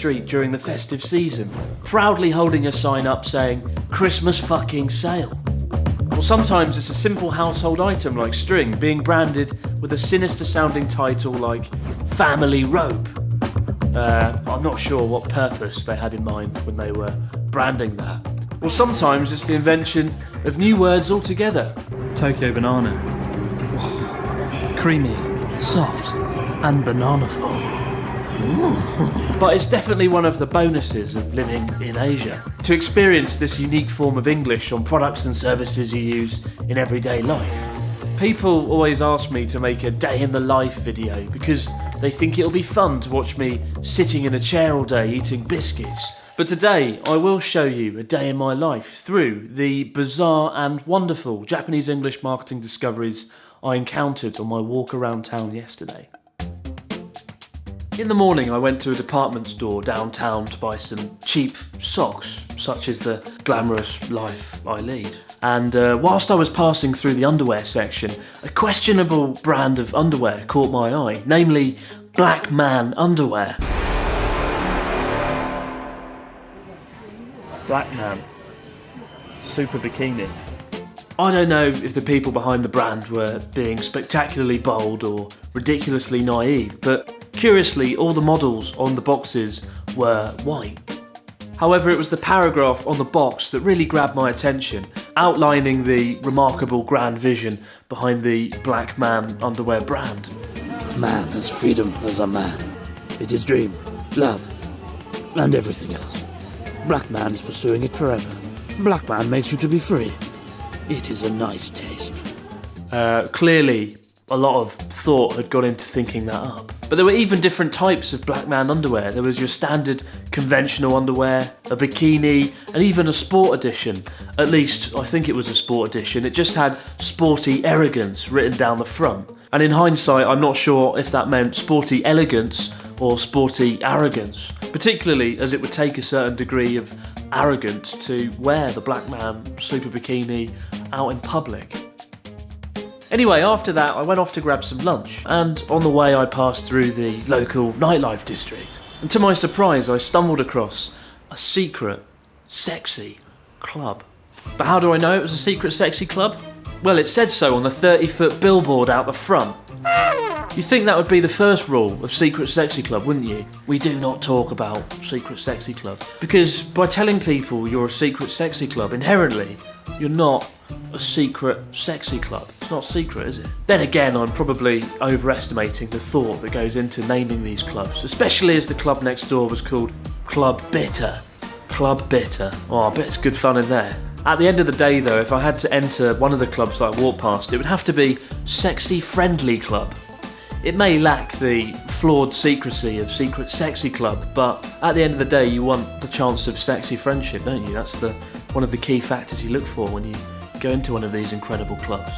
street during the festive season, proudly holding a sign up saying, "Christmas fucking sale." Or sometimes it's a simple household item like string being branded with a sinister sounding title like family rope. I'm not sure what purpose they had in mind when they were branding that. Or sometimes it's the invention of new words altogether. Tokyo banana. Creamy, soft, and banana-ful. But it's definitely one of the bonuses of living in Asia, to experience this unique form of English on products and services you use in everyday life. People always ask me to make a day in the life video because they think it'll be fun to watch me sitting in a chair all day eating biscuits. But today I will show you a day in my life through the bizarre and wonderful Japanese English marketing discoveries I encountered on my walk around town yesterday. In the morning I went to a department store downtown to buy some cheap socks, such is the glamorous life I lead. And whilst I was passing through the underwear section, a questionable brand of underwear caught my eye, namely Black Man underwear. Black Man. Super bikini. I don't know if the people behind the brand were being spectacularly bold or ridiculously naive, but curiously all the models on the boxes were white. However, it was the paragraph on the box that really grabbed my attention, outlining the remarkable grand vision behind the Black Man underwear brand. Man has freedom as a man. It is dream, love, and everything else. Black man is pursuing it forever. Black man makes you to be free. It is a nice taste. Clearly, a lot of thought had gone into thinking that up. But there were even different types of Black Man underwear. There was your standard conventional underwear, a bikini, and even a sport edition. At least, I think it was a sport edition. It just had sporty arrogance written down the front. And in hindsight, I'm not sure if that meant sporty elegance or sporty arrogance, particularly as it would take a certain degree of arrogance to wear the Black Man super bikini out in public. Anyway, after that I went off to grab some lunch, and on the way I passed through the local nightlife district, and to my surprise I stumbled across a secret, sexy club. But how do I know it was a secret sexy club? Well, it said so on the 30-foot billboard out the front. You'd think that would be the first rule of Secret Sexy Club, wouldn't you? We do not talk about Secret Sexy Club. Because by telling people you're a Secret Sexy Club, inherently, you're not a secret sexy club. It's not secret, is it? Then again, I'm probably overestimating the thought that goes into naming these clubs, especially as the club next door was called Club Bitter. Club Bitter. Oh, I bet it's good fun in there. At the end of the day though, if I had to enter one of the clubs that I walked past, it would have to be Sexy Friendly Club. It may lack the flawed secrecy of Secret Sexy Club, but at the end of the day you want the chance of sexy friendship, don't you? That's one of the key factors you look for when you go into one of these incredible clubs.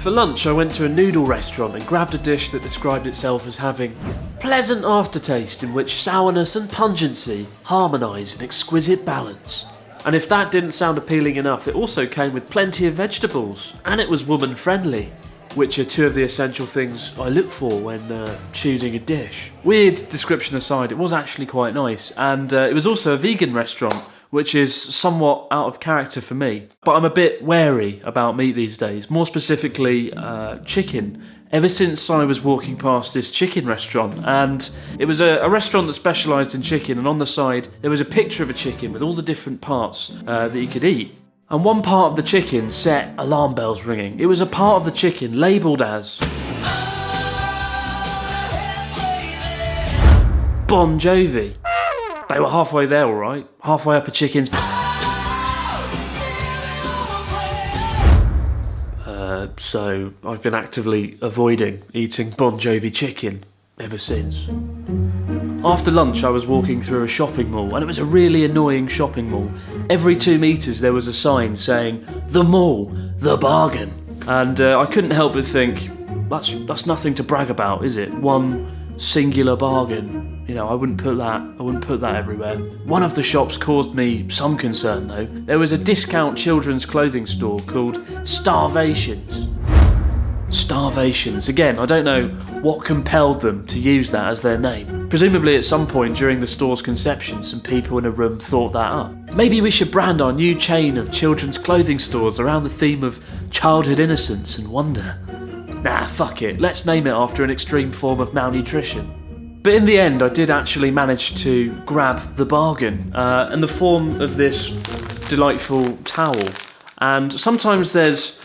For lunch I went to a noodle restaurant and grabbed a dish that described itself as having pleasant aftertaste in which sourness and pungency harmonise in exquisite balance. And if that didn't sound appealing enough, it also came with plenty of vegetables, and it was woman friendly, which are two of the essential things I look for when choosing a dish. Weird description aside, it was actually quite nice, and it was also a vegan restaurant, which is somewhat out of character for me. But I'm a bit wary about meat these days, more specifically chicken. Ever since I was walking past this chicken restaurant, and it was a restaurant that specialised in chicken, and on the side there was a picture of a chicken with all the different parts that you could eat. And one part of the chicken set alarm bells ringing. It was a part of the chicken labelled as Bon Jovi. They were halfway there, alright. Halfway up a chicken's... So I've been actively avoiding eating Bon Jovi chicken ever since. After lunch I was walking through a shopping mall, and it was a really annoying shopping mall. Every 2 metres there was a sign saying, "The mall, the bargain." And I couldn't help but think, that's nothing to brag about, is it? One singular bargain. You know, I wouldn't put that everywhere. One of the shops caused me some concern though. There was a discount children's clothing store called Starvations. Starvations. Again, I don't know what compelled them to use that as their name. Presumably at some point during the store's conception, some people in a room thought that up. Maybe we should brand our new chain of children's clothing stores around the theme of childhood innocence and wonder. Nah, fuck it. Let's name it after an extreme form of malnutrition. But in the end, I did actually manage to grab the bargain in the form of this delightful towel. And sometimes there's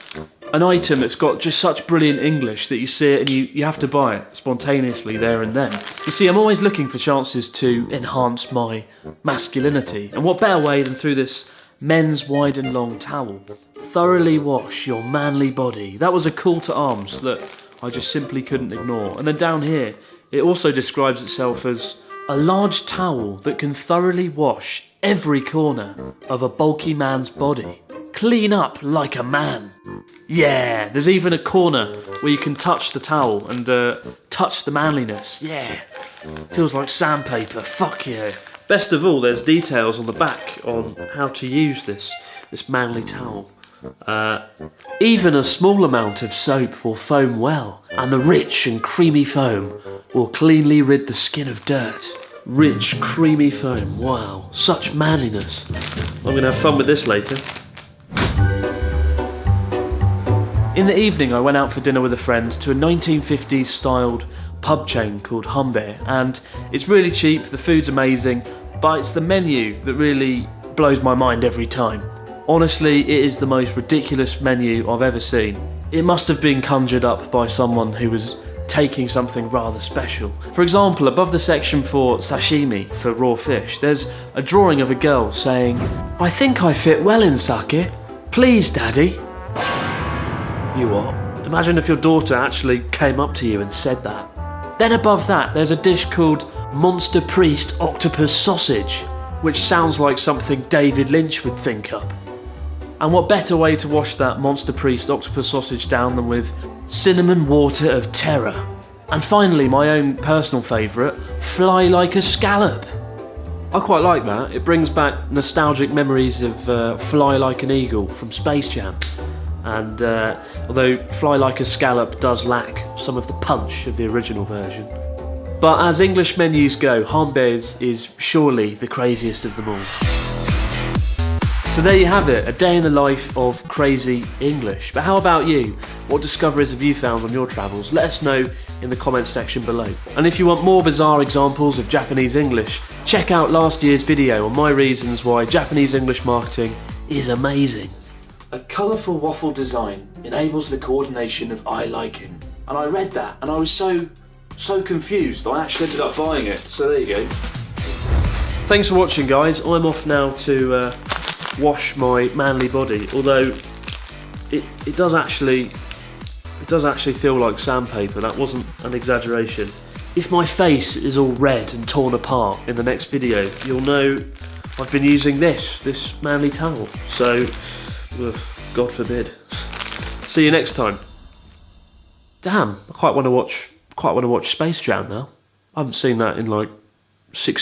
an item that's got just such brilliant English that you see it and you have to buy it spontaneously there and then. You see, I'm always looking for chances to enhance my masculinity, and what better way than through this men's wide and long towel. Thoroughly wash your manly body. That was a call to arms that I just simply couldn't ignore. And then down here, it also describes itself as a large towel that can thoroughly wash every corner of a bulky man's body. Clean up like a man. Yeah, there's even a corner where you can touch the towel and touch the manliness. Yeah, feels like sandpaper, fuck yeah. Best of all, there's details on the back on how to use this manly towel. Even a small amount of soap will foam well, and the rich and creamy foam will cleanly rid the skin of dirt. Rich, creamy foam, wow, such manliness. I'm gonna have fun with this later. In the evening, I went out for dinner with a friend to a 1950s styled pub chain called Humber, and it's really cheap, the food's amazing, but it's the menu that really blows my mind every time. Honestly, it is the most ridiculous menu I've ever seen. It must have been conjured up by someone who was taking something rather special. For example, above the section for sashimi, for raw fish, there's a drawing of a girl saying, "I think I fit well in sake. Please, Daddy." You what? Imagine if your daughter actually came up to you and said that. Then above that, there's a dish called Monster Priest Octopus Sausage, which sounds like something David Lynch would think up. And what better way to wash that Monster Priest Octopus Sausage down than with cinnamon water of terror. And finally, my own personal favourite, Fly Like a Scallop. I quite like that. It brings back nostalgic memories of Fly Like an Eagle from Space Jam. And although Fly Like a Scallop does lack some of the punch of the original version. But as English menus go, Hamburg's is surely the craziest of them all. So there you have it, a day in the life of crazy English. But how about you? What discoveries have you found on your travels? Let us know in the comments section below. And if you want more bizarre examples of Japanese English, check out last year's video on my reasons why Japanese English marketing is amazing. A colourful waffle design enables the coordination of eye liking. And I read that and I was so confused I actually ended up buying it. So there you go. Thanks for watching, guys. I'm off now to wash my manly body, although it does actually feel like sandpaper. That wasn't an exaggeration. If my face is all red and torn apart in the next video, you'll know I've been using this manly towel. So ugh, God forbid. See you next time. Damn, I quite want to watch Space Jam now. I haven't seen that in like 6